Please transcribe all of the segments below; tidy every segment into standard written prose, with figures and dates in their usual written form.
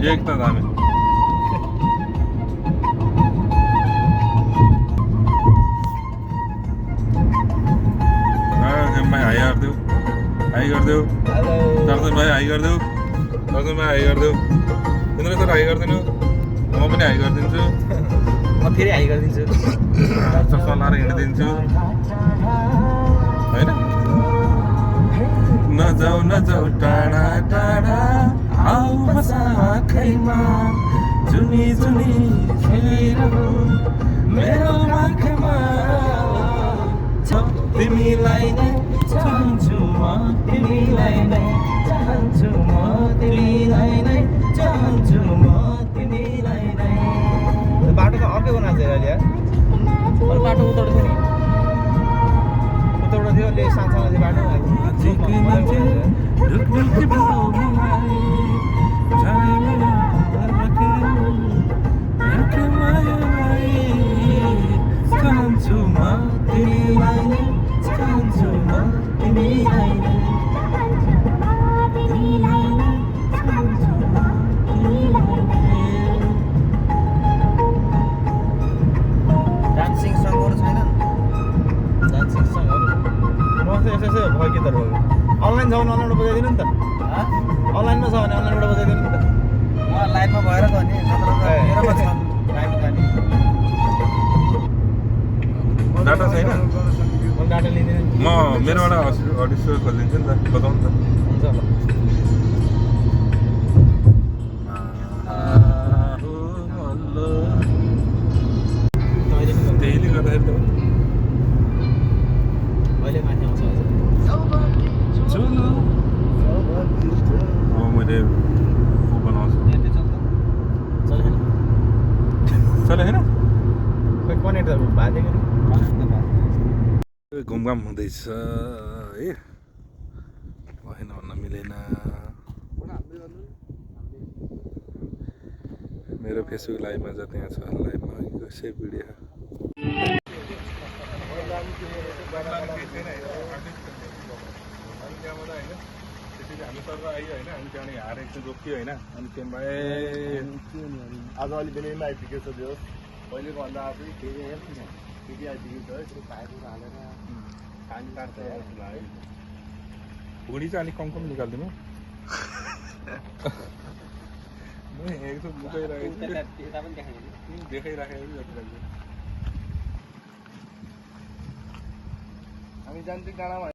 एक त दामी भाइ हाई गरिदेऊ हाई गरिदेऊ दर्शन भाइ हाई गरिदेऊ दर्शन भाइ हाई गरिदेऊ तिनीहरू तर हाई गरिदिनु म पनि हाई गरिदिन्छु म फेरि हाई गरिदिन्छु चस्मा लाएर हिँडिदिन्छु होइन नजाऊ टाढा टाढा आऊ बसा आँखैमा जुनी जुनी खेलिरहु मेरो आँखमा तिमीलाई नै चाहन्छु म तिमीलाई नै चाहन्छु म तिमीलाई नै चाहन्छु म तिमीलाई नै बाटो त अर्कै बनाएको थियो अहिले अरू बाटो उताउट थियो नि उताउट थियो अलि सानसानो थियो बाटो चाहन्छु म तिमीलाई नै चाहन्छु म तिमीलाई नै डान्सिङ सङहरू छैनन् डान्सिङ सङहरू म चाहिँ यसो भयो गीतहरू भयो अनलाइन छ भने अनलाइनबाट बजाइदिनु नि त अनलाइनमा छ भने अनलाइनबाट बजाइदिनु नि त लाइभमा भएर त नि मेरोमा छ लाइभ जाने डाटा छैन म डाटा लिँदैन म मेरोबाट अडियो खोलिदिन्छु नि त बताउनु त हुन्छ ल त्यहीले गर्दाखेरि त अहिले माथि आउँछ अब मैले बनाउँछु चले होइन खोइ कनेक्ट भएको घुमघाम हुँदैछ है भएन भन्न मिलेन मेरो फेसबुक लाइभमा छ त्यहाँ छ लाइभमा सेभ भिडियो हामी सर्व आयो होइन हामी त्यहाँनिर हारेको चाहिँ रोकियो होइन अनि त्यहाँ आज अलि बेलैमा आइपुग्यो छ त्यो पहिलेको भन्दा आज फेरि आइपुग्यो छ है पाइपहरू हालेर पानी काट्छ भुँडी चाहिँ अलिक कम कम निकालिदिनु म हेरेको छु देखाइराखेको जति लाग्छ हामी जान्छौँ डाँडामा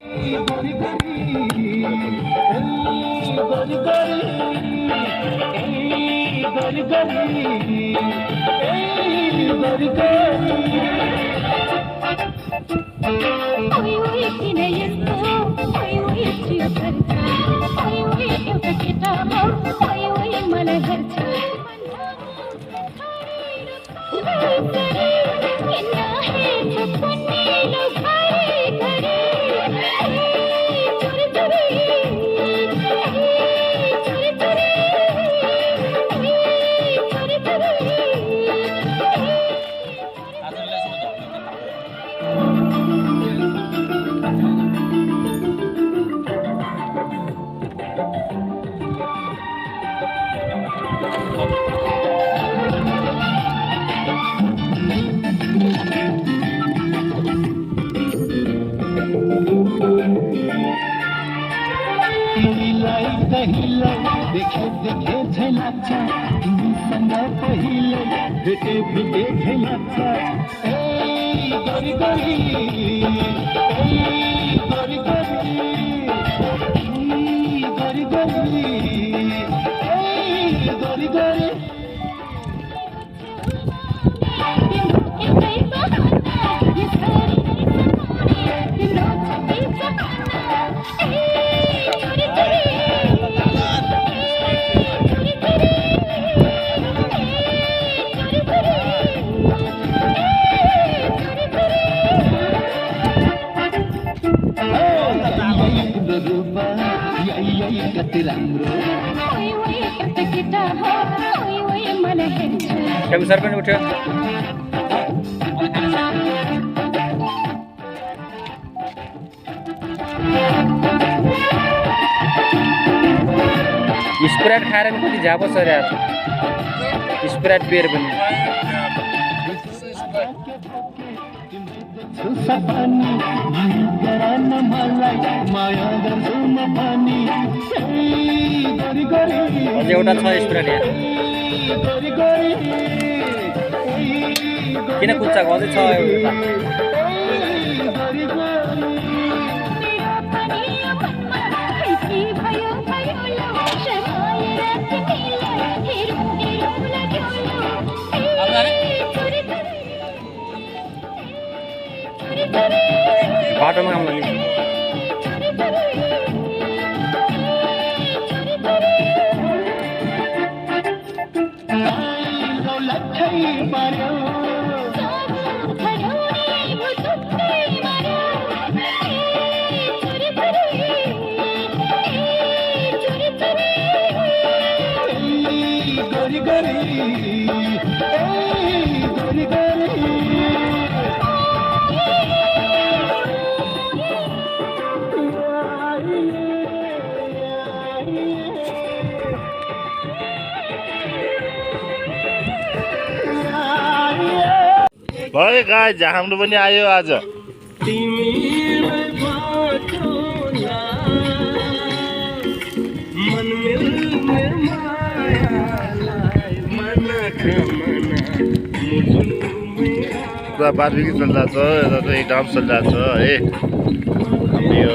देखे झै लाग्छ तिमीसँग पहिले भेटे झै लाग्छ ए गरी गरी गरी गरी गरी गरी गरी गरी कति राम्रो सर पनि उठ्यो स्प्राइट खाएर नि कति झापो सरे आज स्प्राइट बियर पनि सपनी गरान मलाई माया गर्छु म पनि गरी गरी अझै एउटा छ स्प्राइट यहाँ गरी गरी किन कुच्चाको अझै छ एउटा बाटोमा काम लाग्यो गरी गरी गरी गरी भयो गाइज हाम्रो पनि आयो आज पुरा बारबेक्यू चलिरहेको छ यता चाहिँ डान्स चलिरहेको छ है हाम्रो यो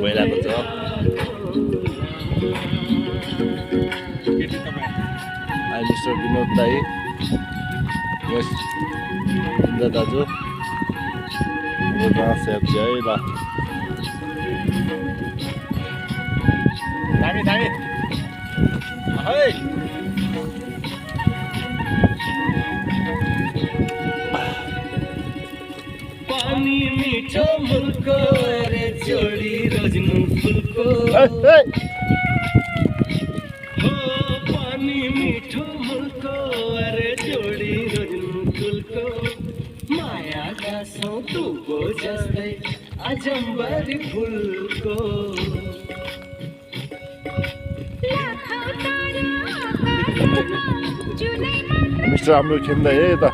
भइरहेको छ मिस्टर विनोद दाई यस इन्द्र दाजु सेफ्टी है ल दामी दामी है पानी मीठो मुल्को रे जोडी रोज्नु फुलको पानी मीठो मुल्को रे जोडी रोज्नु फुलको मायाका सौतुको जस्तै अजम्बरी फुलको मिस्टर हाम्रो खेल्दै है यता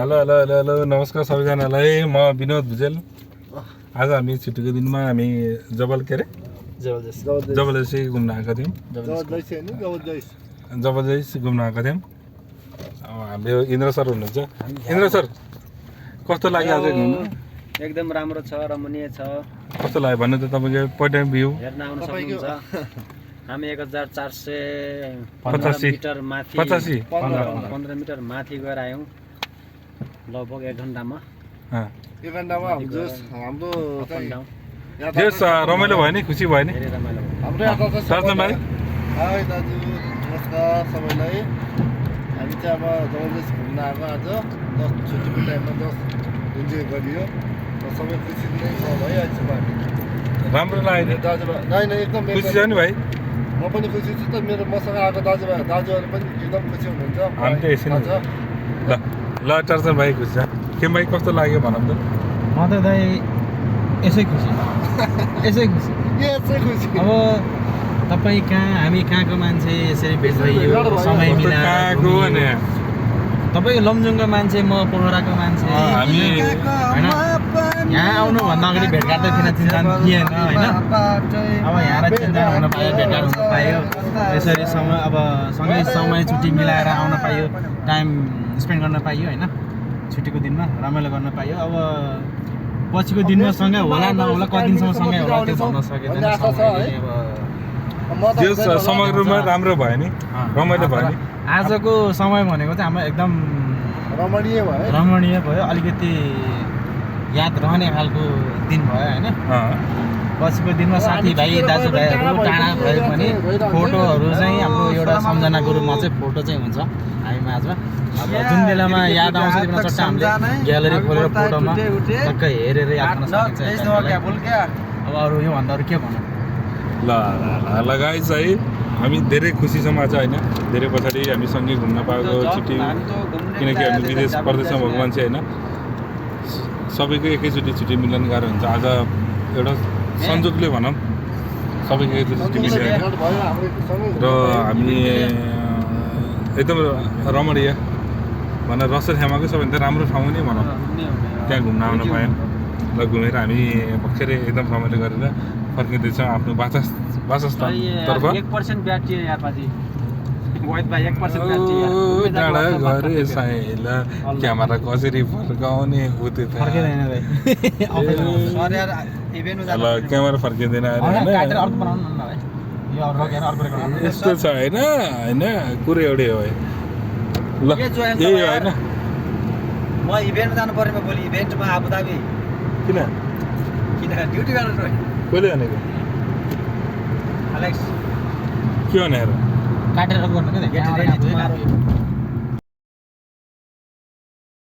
हेलो हेलो हेलो हेलो नमस्कार सबैजनालाई म विनोद भुजेल आज हामी छुट्टीको दिनमा हामी जबरजस्ती घुम्न आएको थियौँ जबरजस्ती घुम्न आएको थियौँ हाम्रो इन्द्र सर हुनुहुन्छ इन्द्र सर कस्तो लाग्यो आज घुम्नु एकदम राम्रो छ रमणीय छ कस्तो लाग्यो भन्नु त तपाईँको पर्यटन भ्यू हेर्न आउन सक्नुहुन्छ हामी 1485 मिटर माथि 15 मिटर माथि गएर आयौँ लगभग 1 घन्टामा हाम्रो रमाइलो भयो नि खुसी भयो नि हाम्रो सर्जन भाइ हाई दाजु नमस्कार सबैलाई हामी चाहिँ अब जबरजस्ती घुम्न आएको आज जस्ट छुट्टीको टाइममा जस्ट इन्जोय गरियो र सबै खुसी नै छ भाइ अहिलेसम्म हामी राम्रो लाग्यो दाजुभाइ नै एकदम खुसी छ नि भाइ म पनि खुसी छु त मेरो मसँग आएको दाजुहरू पनि एकदम खुसी हुनुहुन्छ हामी त यसरी ल टर्जन भाइ खुसी छ के भाइ कस्तो लाग्यो भनौँ त म त दाइ यसै खुसी अब तपाईँ कहाँ हामी कहाँको मान्छे यसरी भेट भइयो समय मिलाएर तपाईँ लमजुङको मान्छे म पोखराको मान्छे हामी होइन यहाँ आउनुभन्दा अगाडि भेटघाट त चिन्जान थिएन होइन अब यहाँ र चिन्जान हुन पायो भेटघाट हुन पायो यसरी सँगै समय छुट्टी मिलाएर आउन पायो टाइम स्पेन्ड गर्न पाइयो होइन छुट्टीको दिनमा रमाइलो गर्न पाइयो अब पछिको दिनमा सँगै होला नहोला कति दिनसम्म सँगै होला त्यो भन्न सकिँदैन त्यो समग्र रूपमा राम्रो भयो नि रमाइलो भयो नि आजको समय भनेको चाहिँ हाम्रो एकदम रमणीय भयो अलिकति याद रहने खालको दिन भयो होइन पछिको दिनमा साथीभाइ दाजुभाइहरू टाढा भए पनि फोटोहरू चाहिँ हाम्रो एउटा सम्झनाको रूपमा चाहिँ फोटो चाहिँ हुन्छ हामी माझमा अब जुन बेलामा याद आउँछ त्यो बेला चट्ट हामीले ग्यालेरी खोलेर फोटोमा टक्क हेरेर याद गर्न सकिन्छ अब अरू योभन्दा अरू के भनौँ ल गाइस है हामी धेरै खुसी छौँ आज होइन धेरै पछाडि हामी सँगै घुम्न पाएको छुट्टी किनकि हामी विदेश प्रदेशमा भएको मान्छे होइन सबैको एकैचोटि छुट्टी मिल्न गाह्रो हुन्छ आज एउटा संयोगले भनौँ सबैको एकैचोटि छुट्टी मिल्यो र हामी एकदम रमणीय भनेर रसरखेमाकै सबैभन्दा राम्रो ठाउँ नै भनौँ त्यहाँ घुम्न आउन पायौँ र घुमेर हामी भर्खरै एकदम रमाइलो गरेर फर्किँदैछौँ आफ्नो वासस्थानतर्फ 1% ब्याट्री यार पाजी वाइट भाइ 1% ब्याट्री डाँडा गरे साइला क्यामेरा कसरी फर्काउने उतै फर्किँदैन भाइ ल क्यामेरा फर्किँदैन यस्तो छ होइन होइन कुरो एउटै हो है ल यही हो होइन म इभेन्टमा जानु पर्ने भोलि इभेन्टमा आबुधाबी किन ड्युटी गरेर कहिले भनेको एलेक्स के भनेर काटेर गर्नु क्या